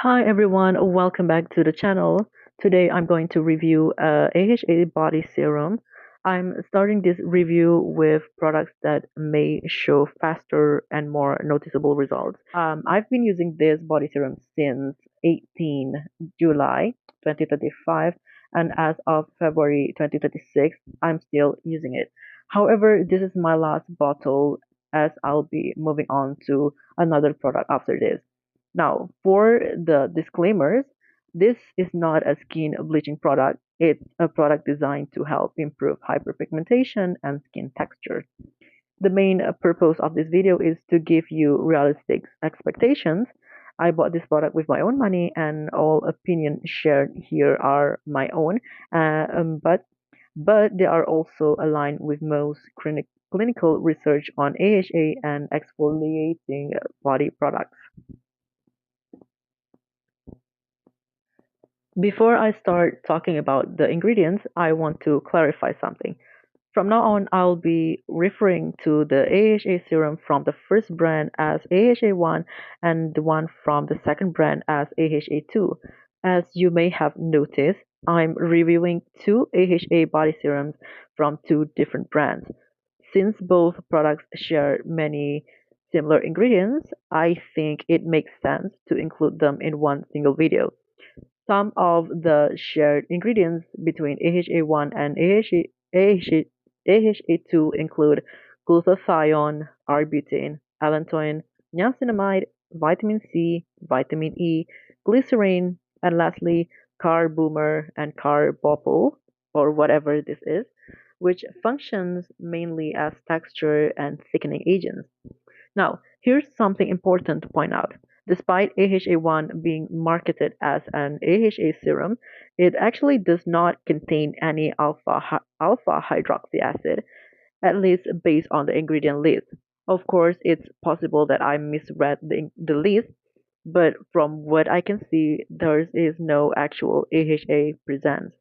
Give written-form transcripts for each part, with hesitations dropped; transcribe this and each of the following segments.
Hi everyone, welcome back to the channel. Today I'm going to review AHA body serum. I'm starting this review with products that may show faster and more noticeable results. I've been using this body serum since 18 July 2025, and as of February 2026, I'm still using it. However, this is my last bottle as I'll be moving on to another product after this. Now, for the disclaimers, this is not a skin bleaching product. It's a product designed to help improve hyperpigmentation and skin texture. The main purpose of this video is to give you realistic expectations. I bought this product with my own money, and all opinions shared here are my own, but they are also aligned with most clinical research on AHA and exfoliating body products. Before I start talking about the ingredients, I want to clarify something. From now on, I'll be referring to the AHA serum from the first brand as AHA1 and the one from the second brand as AHA2. As you may have noticed, I'm reviewing two AHA body serums from two different brands. Since both products share many similar ingredients, I think it makes sense to include them in one single video. Some of the shared ingredients between AHA1 and AHA2 include glutathione, arbutin, allantoin, niacinamide, vitamin C, vitamin E, glycerin, and lastly, carbomer and carbopyl, or whatever this is, which functions mainly as texture and thickening agents. Now, here's something important to point out. Despite AHA1 being marketed as an AHA serum, it actually does not contain any alpha hydroxy acid, at least based on the ingredient list. Of course, it's possible that I misread the list, but from what I can see, there is no actual AHA present.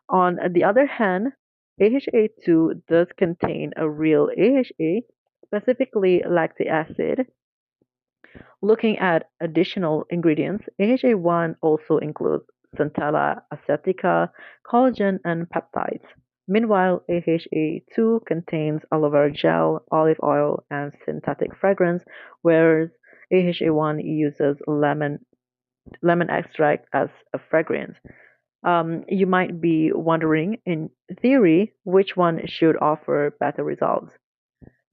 On the other hand, AHA2 does contain a real AHA, specifically lactic acid. Looking at additional ingredients, AHA1 also includes centella acetica, collagen, and peptides. Meanwhile, AHA2 contains aloe vera gel, olive oil, and synthetic fragrance, whereas AHA1 uses lemon extract as a fragrance. You might be wondering, in theory, which one should offer better results.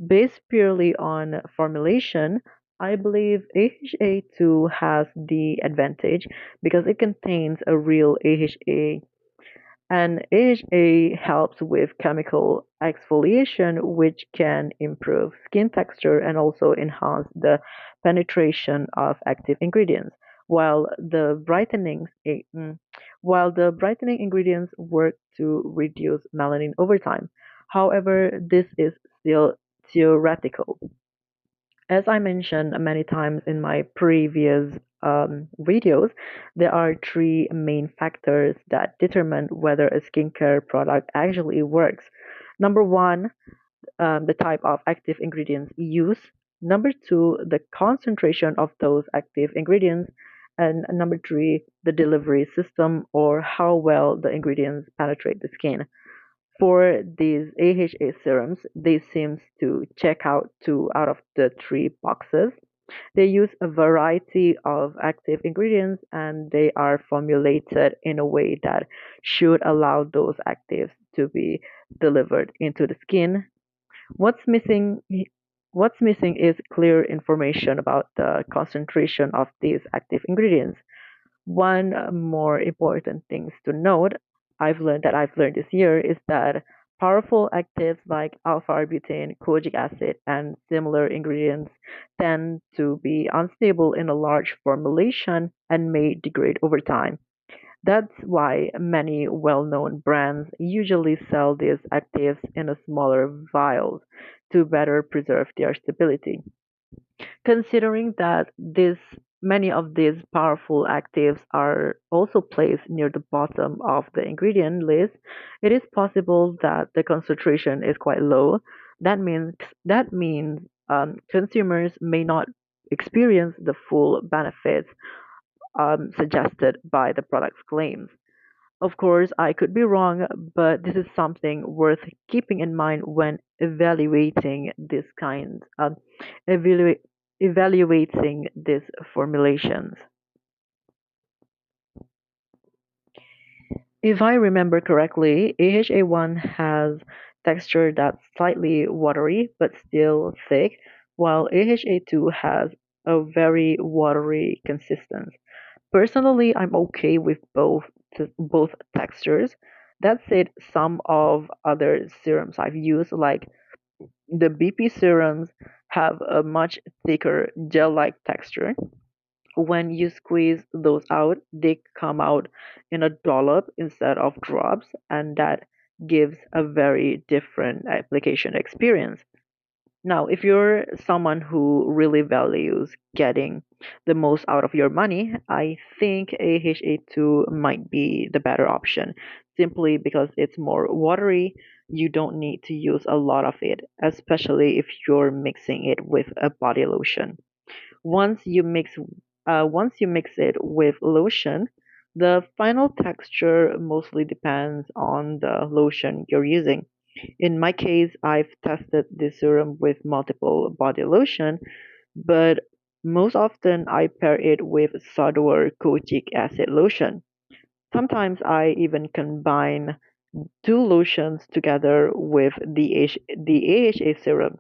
Based purely on formulation, I believe AHA2 has the advantage because it contains a real AHA, and AHA helps with chemical exfoliation, which can improve skin texture and also enhance the penetration of active ingredients. While the brightening ingredients work to reduce melanin over time. However, this is still theoretical. As I mentioned many times in my previous videos, there are three main factors that determine whether a skincare product actually works. Number one, the type of active ingredients used. Number two, the concentration of those active ingredients. And number three, the delivery system or how well the ingredients penetrate the skin. For these AHA serums, they seem to check out two out of the three boxes. They use a variety of active ingredients and they are formulated in a way that should allow those actives to be delivered into the skin. What's missing What's missing is clear information about the concentration of these active ingredients. One more important things to note I've learned this year is that powerful actives like alpha-arbutin, kojic acid, and similar ingredients tend to be unstable in a large formulation and may degrade over time. That's why many well-known brands usually sell these actives in a smaller vials to better preserve their stability. Considering that many of these powerful actives are also placed near the bottom of the ingredient list, it is possible that the concentration is quite low. That means consumers may not experience the full benefits suggested by the product's claims. Of course, I could be wrong, but this is something worth keeping in mind when evaluate, evaluating these formulations. If I remember correctly, AHA1 has texture that's slightly watery but still thick, while AHA2 has a very watery consistency. Personally, I'm okay with both textures. That said, some of other serums I've used, like the BP serums, have a much thicker gel-like texture. When you squeeze those out, they come out in a dollop instead of drops, and that gives a very different application experience. Now, if you're someone who really values getting the most out of your money, I think AHA2 might be the better option simply because it's more watery. You don't need to use a lot of it, especially if you're mixing it with a body lotion. Once you mix once you mix it with lotion, the final texture mostly depends on the lotion you're using. In my case, I've tested this serum with multiple body lotion, but most often I pair it with Sodor kojic acid lotion. Sometimes I even combine two lotions together with the AHA serum.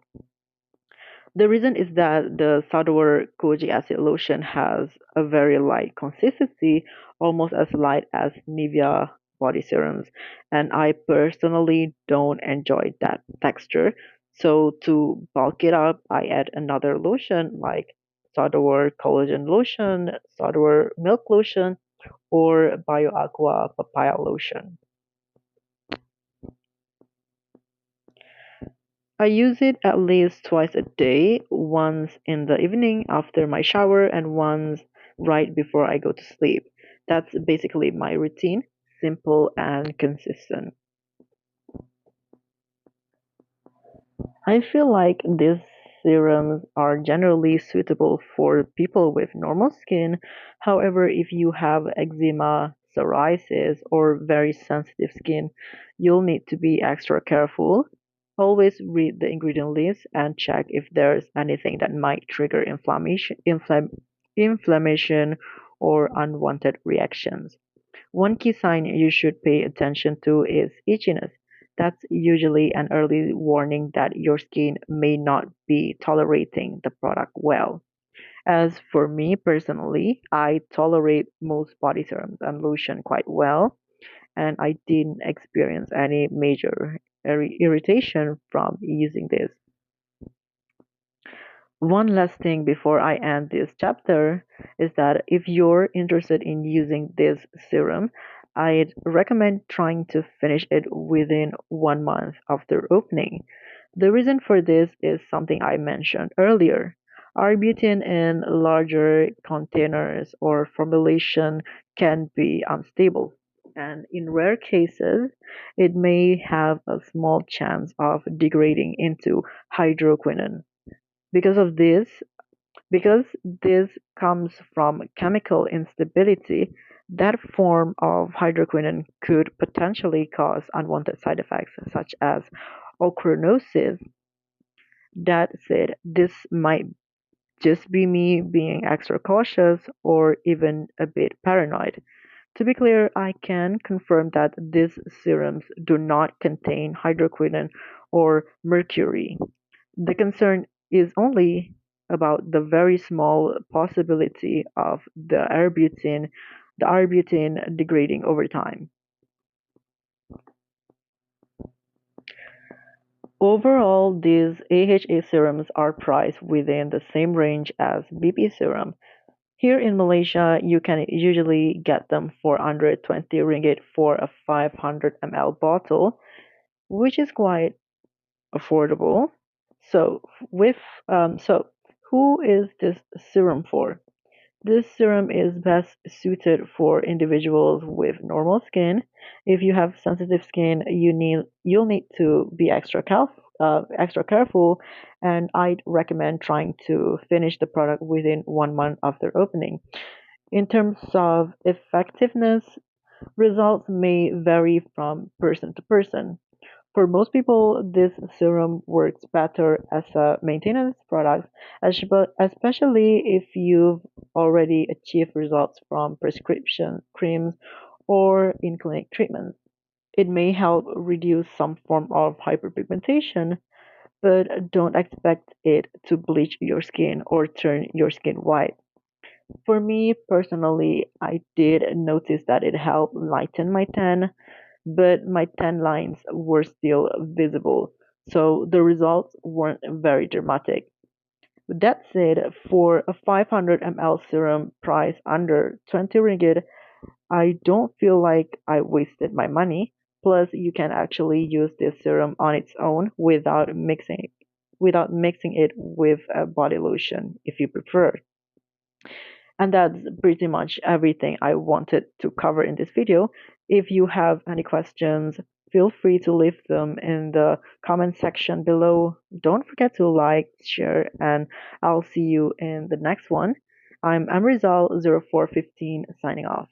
The reason is that the Sador kojic acid lotion has a very light consistency, almost as light as Nivea body serums, and I personally don't enjoy that texture. So to bulk it up, I add another lotion like Sador collagen lotion, Sador milk lotion, or BioAqua papaya lotion. I use it at least twice a day, once in the evening after my shower and once right before I go to sleep. That's basically my routine, simple and consistent. I feel like these serums are generally suitable for people with normal skin. However, if you have eczema, psoriasis, or very sensitive skin, you'll need to be extra careful. Always read the ingredient list and check if there's anything that might trigger inflammation or unwanted reactions. One key sign you should pay attention to is itchiness. That's usually an early warning that your skin may not be tolerating the product well. As for me personally, I tolerate most body serums and lotion quite well, and I didn't experience any major irritation from using this. One last thing before I end this chapter is that if you're interested in using this serum, I'd recommend trying to finish it within 1 month after opening. The reason for this is something I mentioned earlier. Arbutin in larger containers or formulation can be unstable, and in rare cases, it may have a small chance of degrading into hydroquinone. Because of this, because this comes from chemical instability, that form of hydroquinone could potentially cause unwanted side effects such as ochronosis. That said, this might just be me being extra cautious or even a bit paranoid. To be clear, I can confirm that these serums do not contain hydroquinone or mercury. The concern is only about the very small possibility of the arbutin degrading over time. Overall, these AHA serums are priced within the same range as BP serum. Here in Malaysia, you can usually get them for under 20 ringgit for a 500 ml bottle, which is quite affordable. So, with so who is this serum for? This serum is best suited for individuals with normal skin. If you have sensitive skin, you'll need to be extra careful, and I'd recommend trying to finish the product within 1 month after opening. In terms of effectiveness, results may vary from person to person. For most people, this serum works better as a maintenance product, especially if you've already achieved results from prescription creams or in-clinic treatments. It may help reduce some form of hyperpigmentation, but don't expect it to bleach your skin or turn your skin white. For me personally, I did notice that it helped lighten my tan, but my tan lines were still visible, so the results weren't very dramatic. With that said, for a 500 ml serum priced under 20 ringgit, I don't feel like I wasted my money. Plus, you can actually use this serum on its own without mixing it with a body lotion if you prefer. And that's pretty much everything I wanted to cover in this video. If you have any questions, feel free to leave them in the comment section below. Don't forget to like, share, and I'll see you in the next one. I'm Amrizal0415 signing off.